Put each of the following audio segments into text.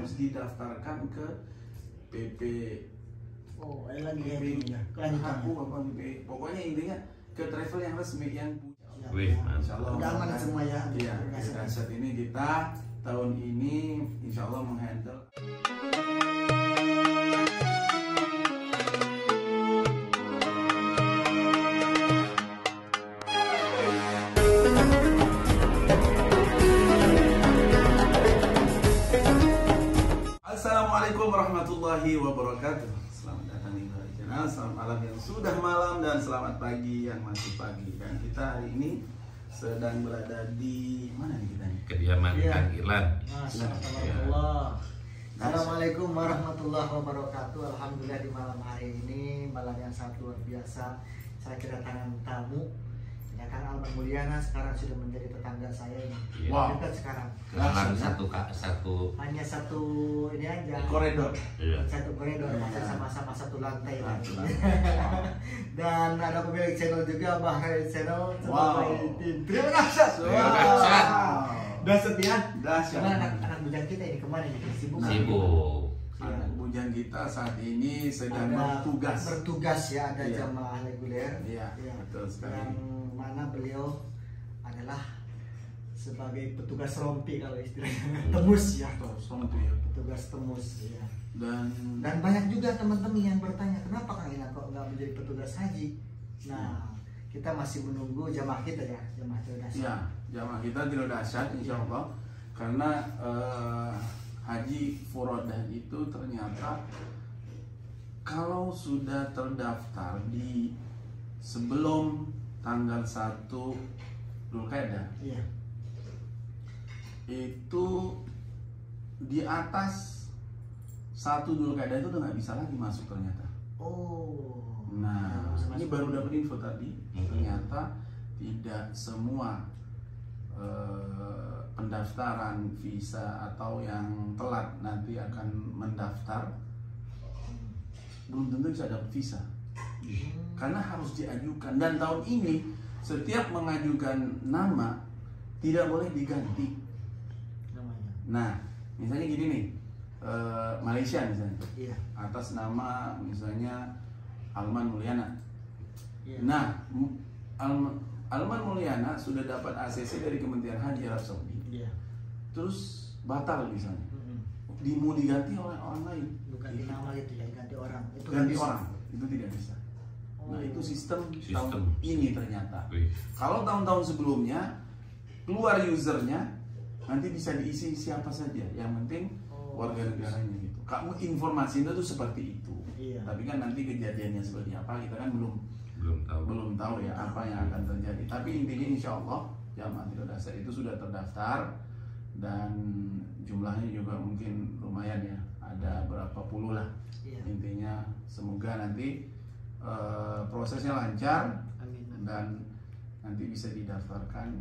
harus didaftarkan ke PP. Oh, lagi PP ya. aku apa PP. Pokoknya intinya ke travel yang resmi yang punya. Wih, Insya Allah udah aman semua ya. Iya, saat ini kita tahun ini insya Allah menghandle. Assalamualaikum warahmatullahi wabarakatuh. Selamat datang di Hari Channel. Selamat malam yang sudah malam dan selamat pagi yang masih pagi. Dan kita hari ini sedang berada di mana nih kita nih? Kediaman Kang Irlan. Assalamualaikum warahmatullahi wabarakatuh. Alhamdulillah di malam hari ini malam yang sangat luar biasa. Saya kedatangan tamu. Ya, Kang Alman Mulyana sekarang sudah menjadi tetangga saya ini. Iya. Wow. Dekat sekarang. Kenalan Langsung, satu. Hanya satu ini aja. Koridor. Iya. Satu koridor, masih sama-sama satu lantai. Satu lagi. Dan ada pemilik channel juga, Bahrain Channel. Wow. Terima kasih. Terima kasih. Dan setia. Dahsyat. Cuman anak bujang kita ini kemana nih? Sibuk. Sibuk. Anak bujang kita saat ini sedang Ada bertugas. ya, ada Iya. jamaah reguler. Iya, betul sekali. Yang mana beliau adalah sebagai petugas rompi kalau istilahnya, temus ya. Sompi ya. Petugas temus ya. Dan banyak juga teman-teman yang bertanya, kenapa Kang Ina kok nggak menjadi petugas haji? Nah, kita masih menunggu jamaah kita ya, jamaah tidak ya, jamaah kita tidak dahsyat insya Allah. Karena haji furodah itu ternyata kalau sudah terdaftar di sebelum tanggal 1 Dzulqa'dah Iya. itu di atas 1 Dzulqa'dah itu udah nggak bisa lagi masuk ternyata. Oh. Nah, Bisa ini masuk. baru dapat info tadi. Ternyata tidak semua pendaftaran visa atau yang telat nanti akan mendaftar belum tentu bisa dapat visa. Karena harus diajukan, dan tahun ini setiap mengajukan nama tidak boleh diganti Namanya. Nah, misalnya gini nih, Malaysia misalnya, Iya. atas nama misalnya Alman Mulyana. Iya. Nah, Alman Mulyana sudah dapat ACC dari Kementerian Haji Arab Saudi, Iya. terus batal misalnya, Mm-mm. mau diganti oleh orang lain, Bukan di nama gitu ya, ganti orang. Itu ganti nggak bisa. orang, itu tidak bisa. Nah, itu sistem tahun Sistem. ini ternyata. Wih. Kalau tahun-tahun sebelumnya keluar usernya, nanti bisa diisi siapa saja, yang penting warga negaranya gitu. Kamu informasinya tuh seperti itu. Iya. Tapi kan nanti kejadiannya seperti apa kita kan belum tahu ya apa yang akan terjadi. Tapi intinya insya Allah jamaah tidak dasar itu sudah terdaftar dan jumlahnya juga mungkin lumayan ya, ada berapa puluh lah. Iya. Intinya semoga nanti prosesnya lancar Amin. dan nanti bisa didaftarkan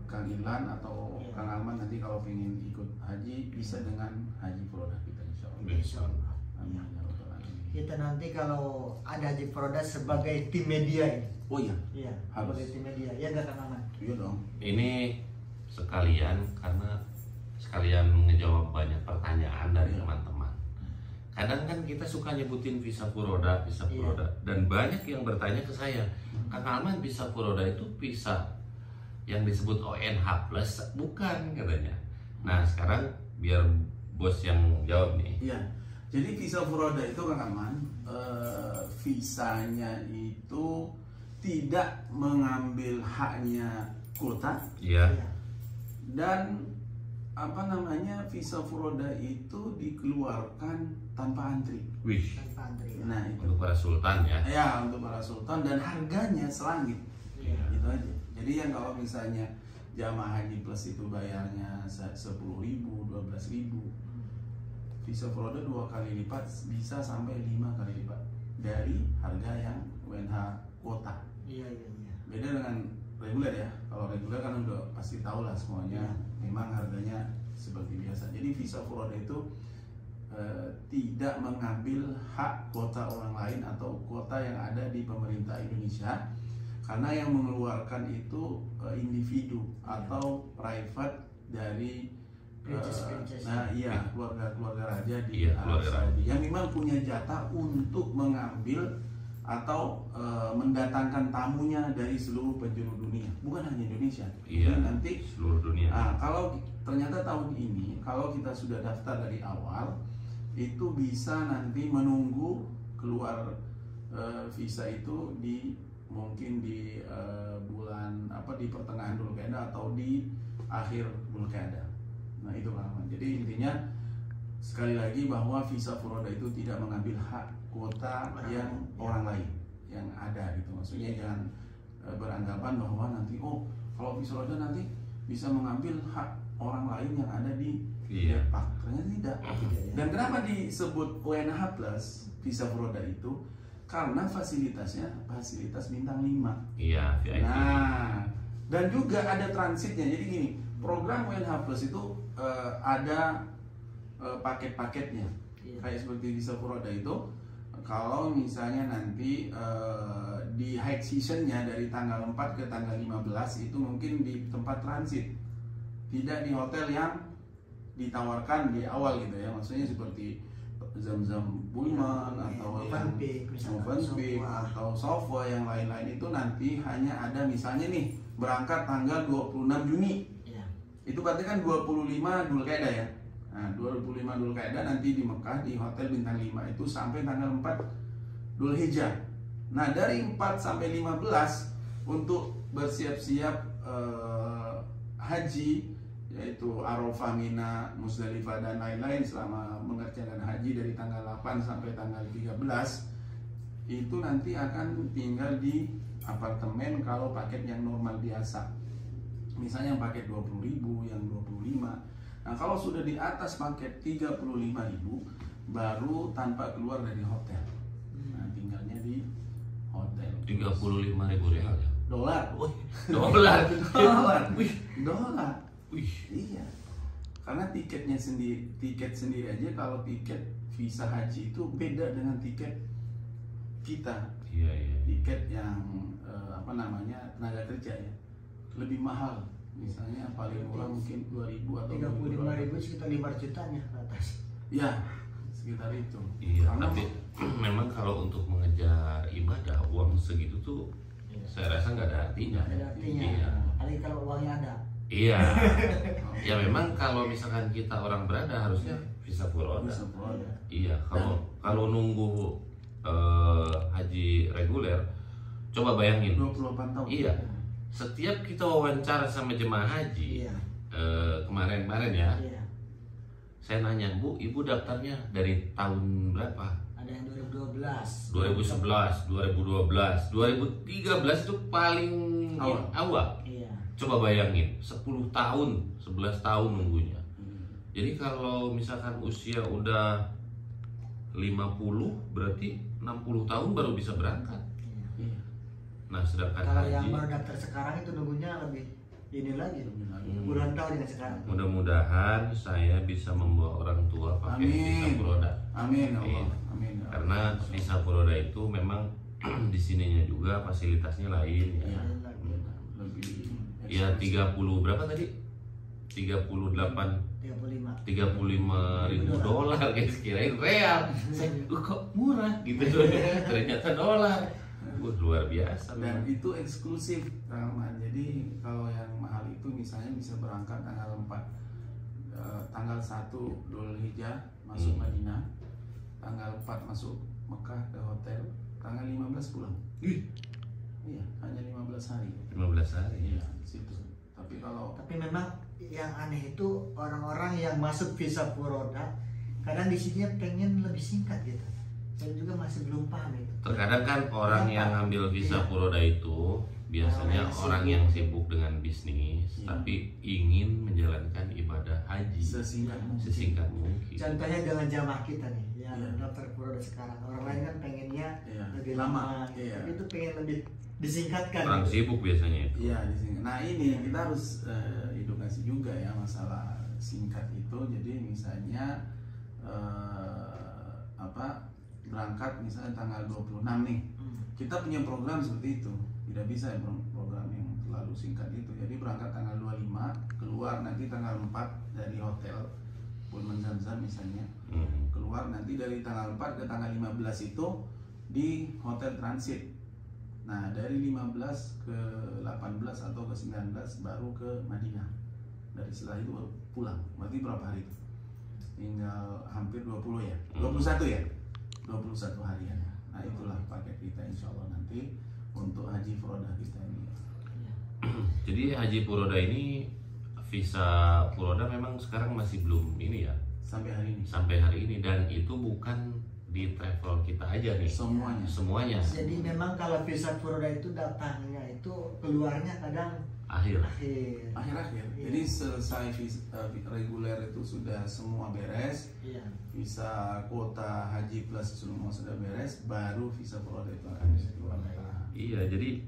Kang Irlan atau Iya. Kang Alman nanti kalau ingin ikut haji bisa dengan haji furodah kita insya Allah. Insya Allah. Amin ya rabbal alamin. Kita nanti kalau ada Haji Prodas sebagai tim media ini. Oh iya, Iya, Harus. sebagai tim media. Ya enggak Kang Aman? iya dong. Ini sekalian karena sekalian ngejawab banyak pertanyaan dari Iya. teman-teman. Kadang kan kita suka nyebutin visa furoda, Iya. dan banyak yang bertanya ke saya, Kang Alman visa furoda itu visa yang disebut ONH plus bukan katanya. Nah sekarang biar bos yang jawab nih. Iya. Jadi visa furodah itu Kang Alman, visanya itu tidak mengambil haknya kuota Iya. dan visa furodah itu dikeluarkan tanpa antri. Wih. Tanpa antri. Ya. Nah itu Untuk para sultan ya. ya untuk para sultan dan harganya selangit. Iya. Gitu aja. Jadi yang kalau misalnya jamaah haji plus itu bayarnya 10.000, 12.000, visa furodah 2 kali lipat bisa sampai 5 kali lipat dari harga yang UNH kuota. Iya, iya, iya. Beda dengan reguler ya. Kalau reguler kan udah pasti tahu lah semuanya. Memang harganya seperti biasa. Jadi visa furodah itu tidak mengambil hak kuota orang lain atau kuota yang ada di pemerintah Indonesia. Karena yang mengeluarkan itu individu atau private dari Princess. Nah iya, keluarga raja di Iya, Arab keluarga Saudi yang memang punya jatah untuk mengambil atau mendatangkan tamunya dari seluruh penjuru dunia, bukan hanya Indonesia. Iya, Jadi nanti seluruh dunia. kalau ternyata tahun ini kalau kita sudah daftar dari awal, itu bisa nanti menunggu keluar visa itu mungkin di bulan di pertengahan Dzulqa'dah atau di akhir Dzulqa'dah. Nah itu Pak Ahmad. Jadi intinya sekali lagi bahwa visa furoda itu tidak mengambil hak kuota yang orang lain yang ada gitu. Maksudnya jangan beranggapan bahwa nanti kalau visa furoda nanti bisa mengambil hak orang lain yang ada di Depak. Ternyata tidak. Dan kenapa disebut UNH Plus visa furoda itu? Karena fasilitasnya fasilitas bintang 5. Iya, VIP. Nah, dan juga ada transitnya. Jadi gini, program UNH Plus itu ada paket-paketnya. Kayak seperti visa furoda itu, kalau misalnya nanti di high seasonnya dari tanggal 4 ke tanggal 15 itu mungkin di tempat transit, tidak di hotel yang ditawarkan di awal gitu ya. Maksudnya seperti Zam-Zam Pullman atau yang Movenpick atau Savoy yang lain-lain itu nanti hanya ada misalnya nih berangkat tanggal 26 Juni. Itu berarti kan 25 Dzulqa'dah ya. Nah, 25 Dzulqa'dah nanti di Mekah di hotel bintang 5 itu sampai tanggal 4 Dzulhijjah. Nah, dari 4 sampai 15 untuk bersiap-siap haji, yaitu Arafah, Mina, Musdalifah dan lain-lain selama mengerjakan haji dari tanggal 8 sampai tanggal 13 itu nanti akan tinggal di apartemen kalau paket yang normal biasa. Misalnya yang paket 20.000, yang 25. Nah, kalau sudah di atas paket 35.000 baru tanpa keluar dari hotel. Nah, tinggalnya di hotel. 35.000 real ya? Dolar. Dolar. Dolar. Wih. Iya. Karena tiket sendiri aja kalau tiket visa haji itu beda dengan tiket kita. Iya. Tiket yang tenaga kerja ya. Lebih mahal. Misalnya paling murah mungkin 2.000 atau 35.000 sekitar 5 jutanya ke atas. Ya, sekitar itu. Iya, tapi memang kalau untuk mengejar ibadah uang segitu tuh saya rasa nggak ada artinya. Ada artinya. Iya. Apalagi kalau uangnya ada. Iya. Ya memang kalau misalkan kita orang berada harusnya visa furoda. Iya, kalau nunggu haji reguler, coba bayangin. 28 tahun. Iya. Setiap kita wawancara sama jemaah haji kemarin ya, saya nanya, Bu, Ibu daftarnya dari tahun berapa? Ada yang 2012, 2011, 2012, 2013 itu paling awal. Iya. Coba bayangin, 10 tahun, 11 tahun nunggunya. Jadi kalau misalkan usia udah 50, berarti 60 tahun baru bisa berangkat. Nah, sedangkan kalau haji, yang baru daftar sekarang itu nunggunya lebih ini lagi, puluhan tahun dengan sekarang. mudah-mudahan saya bisa membawa orang tua pakai visa furoda. Amin. Iya. Amin. Karena visa furoda itu memang di sininya juga fasilitasnya lain ya. Lebih Ya 30 berapa tadi? 35.000 dolar guys, kirain real. Saya kok murah gitu. Ternyata dolar. Luar biasa. Dan itu eksklusif Rahman. Jadi kalau yang mahal itu misalnya bisa berangkat tanggal 4 tanggal 1 Dzulhijjah masuk Madinah, tanggal 4 masuk Mekah ke hotel, tanggal 15 pulang. Iya, hanya 15 hari. 15 hari. Iya, situ. Tapi memang yang aneh itu orang-orang yang masuk visa furoda kadang di sini pengen lebih singkat gitu. Saya juga masih belum paham itu. Terkadang kan orang yang ngambil visa furoda itu biasanya orang yang sibuk dengan bisnis, tapi ingin menjalankan ibadah haji sesingkat mungkin. Contohnya dengan jamaah kita nih, yang daftar furoda sekarang. Orang lain kan pengennya lebih lama, tapi itu pengen lebih disingkatkan. Orang sibuk biasanya itu. Iya, disingkat. Nah ini kita harus edukasi juga ya masalah singkat itu. Jadi misalnya berangkat misalnya tanggal 26 nih, kita punya program seperti itu. Tidak bisa program yang terlalu selalu singkat itu. Jadi berangkat tanggal 25, keluar nanti tanggal 4 dari hotel Pullman Zamzam misalnya. Keluar nanti dari tanggal 4 ke tanggal 15 itu di hotel transit. Nah, dari 15 ke 18 atau ke 19 baru ke Madinah. Dari setelah itu baru pulang. Berarti berapa hari itu? Tinggal hampir 20 ya? 21 ya? 21 harian. Nah, itulah paket kita insya Allah nanti untuk haji furoda kita ini. Jadi haji furoda ini, visa furoda memang sekarang masih belum ini ya? Sampai hari ini. Sampai hari ini, dan itu bukan di travel kita aja nih. Semuanya. Jadi memang kalau visa furoda itu datangnya itu keluarnya kadang akhir. Iya. Jadi selesai visa reguler itu sudah semua beres. Iya. Visa kuota haji plus semua sudah beres, baru visa furoda itu akan bisa keluar. Iya, jadi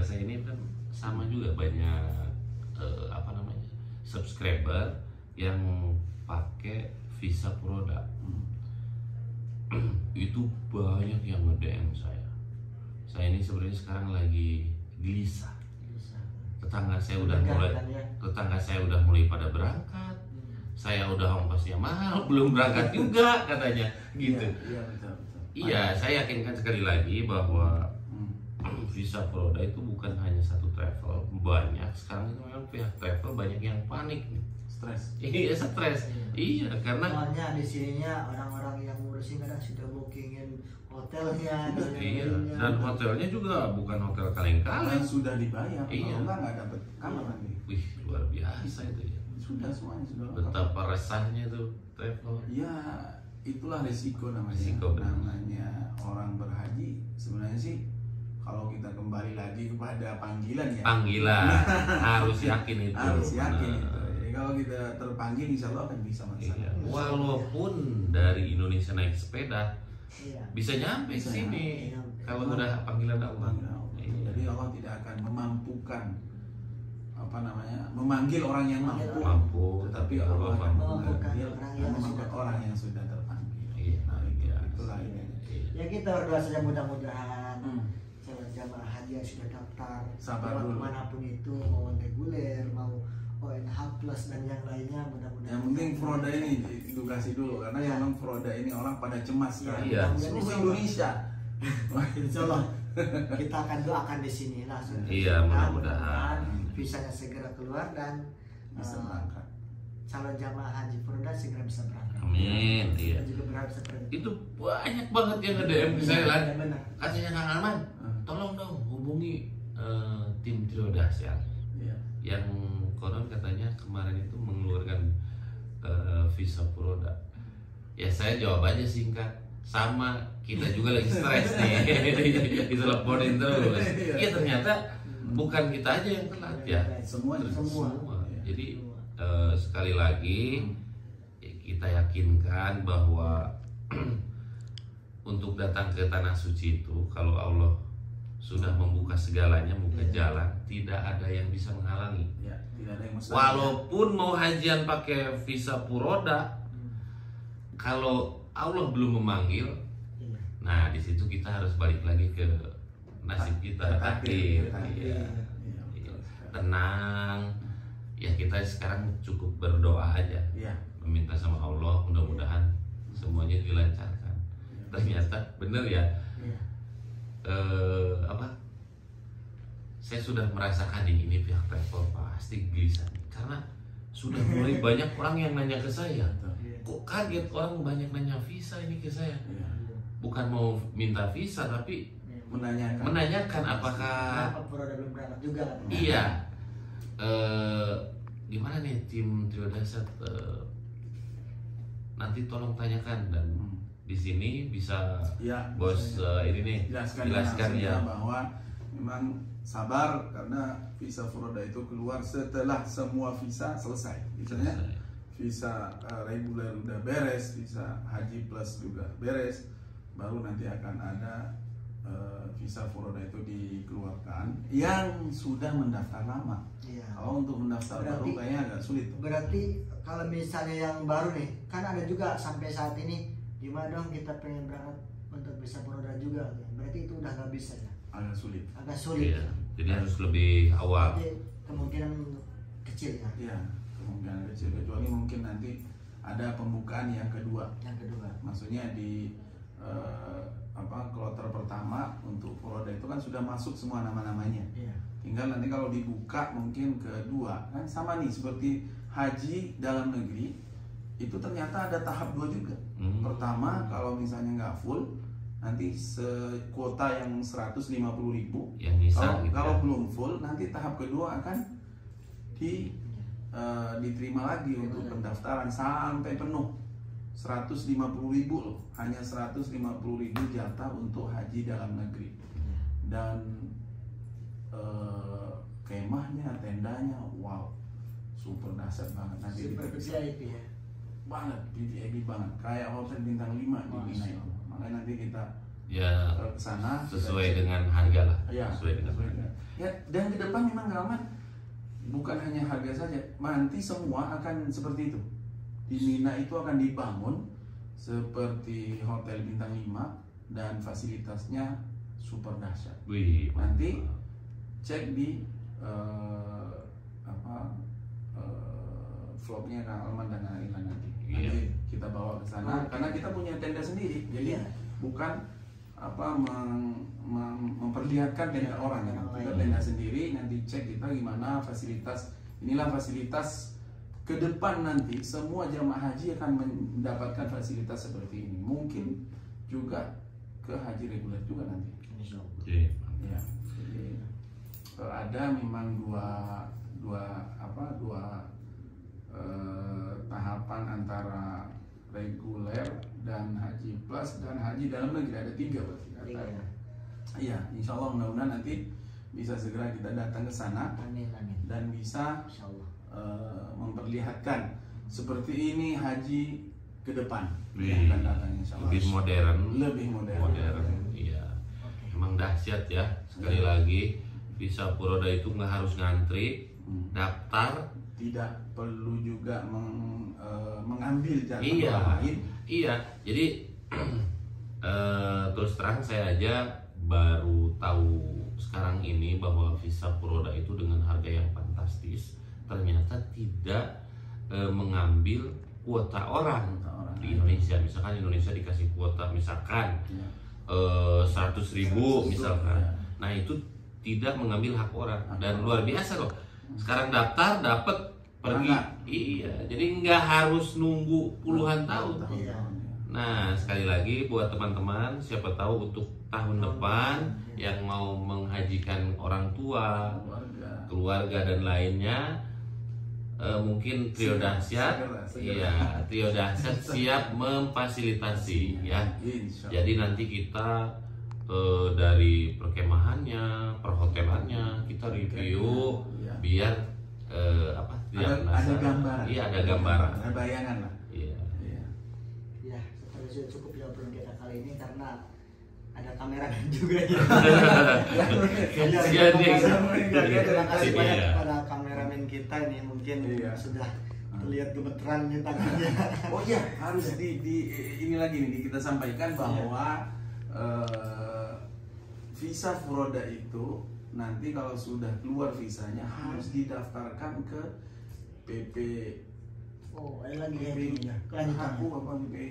saya ini kan sama juga banyak subscriber yang pakai visa furoda. Itu banyak yang nge-DM saya. Saya ini sebenarnya sekarang lagi gelisah. Tetangga saya udah mulai pada berangkat. Saya udah ongkosnya mahal, belum berangkat juga katanya gitu. Iya, betul. Iya, saya yakinkan sekali lagi bahwa visa furoda itu bukan hanya satu travel, banyak. Sekarang itu memang pihak travel banyak yang panik nih. Stres. Iya, stres. Iya, karena soalnya di sininya orang-orang yang ngurusin kadang sudah bookingin hotelnya. Iya, dan hotelnya juga bukan hotel kaleng-kaleng. Sudah dibayar. Iya. Kalau nggak dapat kamar lagi. Wih, luar biasa itu ya. Sudah semuanya sudah. Betapa resahnya tuh travel. Ya, itulah risiko namanya. Namanya orang berhaji sebenarnya sih. Kalau kita kembali lagi kepada panggilan ya. Harus yakin itu. Harus yakin itu. Jadi kalau kita terpanggil, insya Allah akan bisa masalah. Iya. Walaupun dari Indonesia naik sepeda, bisa nyampe Bisa sini. nyampe. Kalau udah panggilan Allah. Iya. Jadi Allah tidak akan memampukan memanggil orang yang mampu, tetapi Allah akan memampukan orang yang sudah terpanggil. Iya. Itulah ini. Ya kita berdoa saja mudah-mudahan jamaah haji yang sudah daftar manapun itu, mau reguler, mau ONH plus dan yang lainnya, mudah-mudahan. Yang penting furoda ini edukasi dulu, karena memang furoda ini orang pada cemas kan. Iya. Seluruh Indonesia. Insya Allah kita akan doakan di sini langsung. Iya, mudah-mudahan visanya segera keluar dan bisa berangkat. calon jamaah haji furoda segera bisa berangkat. Amin. Iya. Dan juga berharap seperti Itu banyak banget yang nge-DM ke saya lah. Benar. Katanya Kang Alman, tolong dong hubungi tim Triodas ya. Iya. Yang konon katanya kemarin itu mengeluarkan visa furoda. Ya saya jawab aja singkat, sama kita juga lagi stres nih. Diteleponin terus. Iya, ternyata bukan kita aja yang telat ya. Semua. Jadi sekali lagi kita yakinkan bahwa untuk datang ke tanah suci itu, kalau Allah sudah membuka segalanya, membuka jalan, tidak ada yang bisa menghalangi. Ya, tidak ada yang mustahil. Walaupun mau hajian pakai visa furoda, kalau Allah belum memanggil, nah di situ kita harus balik lagi ke nasib kita, takdir. Iya. Tenang. Ya kita sekarang cukup berdoa aja, meminta sama Allah mudah-mudahan semuanya dilancarkan. Ternyata bener ya. Saya sudah merasakan ini pihak travel pasti gelisah karena sudah mulai banyak orang yang nanya ke saya. Kok kaget orang banyak nanya visa ini ke saya. Bukan mau minta visa tapi menanyakan apakah furoda belum berangkat juga. Iya. Gimana nih tim Triodas, nanti tolong tanyakan dan di sini bisa bos ini nih jelaskan ya bahwa memang sabar karena visa furoda itu keluar setelah semua visa selesai. Misalnya visa reguler udah beres, visa haji plus juga beres, baru nanti akan ada visa furoda itu dikeluarkan yang sudah mendaftar lama. Kalau untuk mendaftar baru kayaknya agak sulit. Berarti kalau misalnya yang baru nih, kan ada juga sampai saat ini, gimana dong kita pengen berangkat untuk visa furoda juga, berarti itu udah nggak bisa ya? Agak sulit. Agak sulit. Iya. Jadi harus lebih awal. Jadi kemungkinan kecil ya. Iya, kemungkinan kecil, kecuali mungkin nanti ada pembukaan yang kedua. Yang kedua. Maksudnya di kloter pertama untuk Furoda itu kan sudah masuk semua nama-namanya. Iya. Tinggal nanti kalau dibuka mungkin kedua kan sama nih seperti haji dalam negeri itu ternyata ada tahap 2 juga. Pertama kalau misalnya nggak full nanti kuota yang 150.000 Yang bisa kalau, gitu kalau ya. belum full nanti tahap kedua akan diterima lagi untuk pendaftaran sampai penuh 150.000 loh, hanya 150.000 jatah untuk haji dalam negeri. Dan kemahnya, tendanya, wow, super dahsyat banget nanti. Super VIP ya. Banget, VIP banget, kayak hotel bintang 5 di Mina itu. Makanya nanti kita Ya ke sana sesuai dengan harga lah. Ya, Sesuai dengan harga. Ya, dan ke depan memang Rahmat bukan hanya harga saja, nanti semua akan seperti itu. Di Mina itu akan dibangun seperti hotel bintang 5 dan fasilitasnya super dahsyat. Wih, Nanti cek di vlognya Kang Alman dan Kang Ilan nanti. Iya. Nanti kita bawa ke sana karena kita punya tenda sendiri. Jadi bukan memperlihatkan tenda orang kan. Kita tenda sendiri, nanti cek kita gimana fasilitas. Inilah fasilitas ke depan nanti semua jamaah haji akan mendapatkan fasilitas seperti ini. Mungkin juga ke haji reguler juga nanti. Oke. Ya, jadi ada memang dua tahapan antara reguler dan haji plus dan haji dalam negeri, ada 3 berarti. Iya, insya Allah mudah-mudahan nanti bisa segera kita datang ke sana. Amin. Dan bisa Insya Allah. memperlihatkan seperti ini haji ke depan. Wih, Yang akan datang insya Allah. lebih modern. Lebih modern. Iya. Emang dahsyat ya. Sekali lagi, visa Furoda itu nggak harus ngantri, daftar. Tidak perlu juga mengambil jatah Iya, orang lain. iya. Jadi terus terang saya aja baru tahu sekarang ini bahwa visa Furoda itu dengan harga yang fantastis ternyata tidak mengambil kuota orang di Indonesia. Misalkan Indonesia dikasih kuota misalkan 100.000 misalkan. Nah itu tidak mengambil hak orang dan luar biasa loh. Sekarang daftar dapat pergi. Iya, jadi nggak harus nunggu puluhan tahun. Nah, sekali lagi buat teman-teman, siapa tahu untuk tahun depan yang mau menghajikan orang tua, keluarga dan lainnya, mungkin Trio Dahsyat, iya, Trio Dahsyat siap memfasilitasi ya. Jadi nanti kita dari perkemahannya, perhotelannya kita review biar ada gambaran. Iya, ada gambaran. Ada bayangan lah. Iya. Ya, seperti sudah cukup ya obrolan kita kali ini karena ada kameramen juga ya. Terima kasih banyak kepada kameramen kita ini, mungkin sudah terlihat gemeteran nih tangannya. Oh iya, harus ini lagi nih kita sampaikan bahwa visa Furoda itu nanti kalau sudah keluar visanya harus didaftarkan ke PP. Oh, ada lagi ya.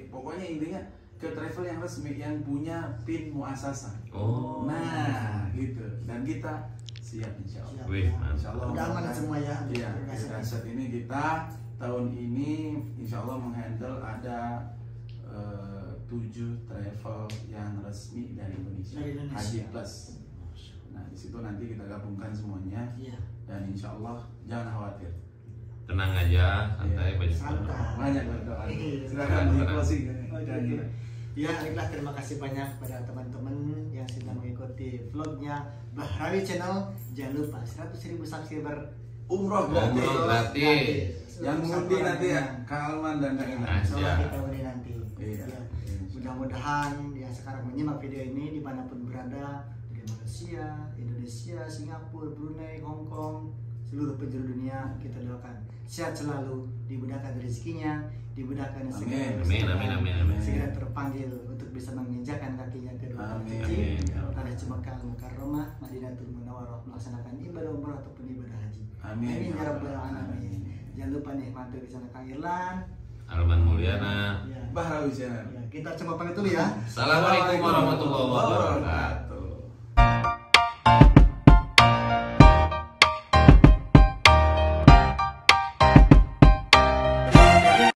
Pokoknya intinya ke travel yang resmi yang punya PIN muasasah. Oh. Nah, gitu. Dan kita siap insya Allah. Wih, Insya Allah. Udah aman semua ya. Iya. Saat ini kita tahun ini insya Allah menghandle ada 7 travel yang resmi dari Indonesia. Haji Plus. Nah, di situ nanti kita gabungkan semuanya. Iya. Dan insya Allah jangan khawatir. Tenang aja, santai, banyak Banyak berdoa. Silakan di closing. Ya, baiklah, terima kasih banyak pada teman-teman yang sudah mengikuti vlognya Bahrawi Channel. Jangan lupa 100.000 subscriber Umroh gratis. Yang mudik nanti ya, Kang Alman dan Kang Ilan. Insyaallah kita mudik nanti. Iya. Ya. Mudah-mudahan yang sekarang menyimak video ini dimanapun berada, di Malaysia, Indonesia, Singapura, Brunei, Hong Kong, seluruh penjuru dunia kita doakan sehat selalu, dimudahkan rezekinya, dimudahkan segala Amin. segera terpanggil untuk bisa menginjakan kakinya ke dua tanah suci tanah Makkah Al-Mukarramah, Madinatul Munawwarah melaksanakan ibadah umrah ataupun ibadah haji. Amin. Ya rabbal alamin. Jangan lupa nih mampir ke sana Kang Irlan, Arman Mulyana. ya. Bahrawi Channel. Ya, kita coba pamit dulu ya. Assalamualaikum warahmatullahi wabarakatuh.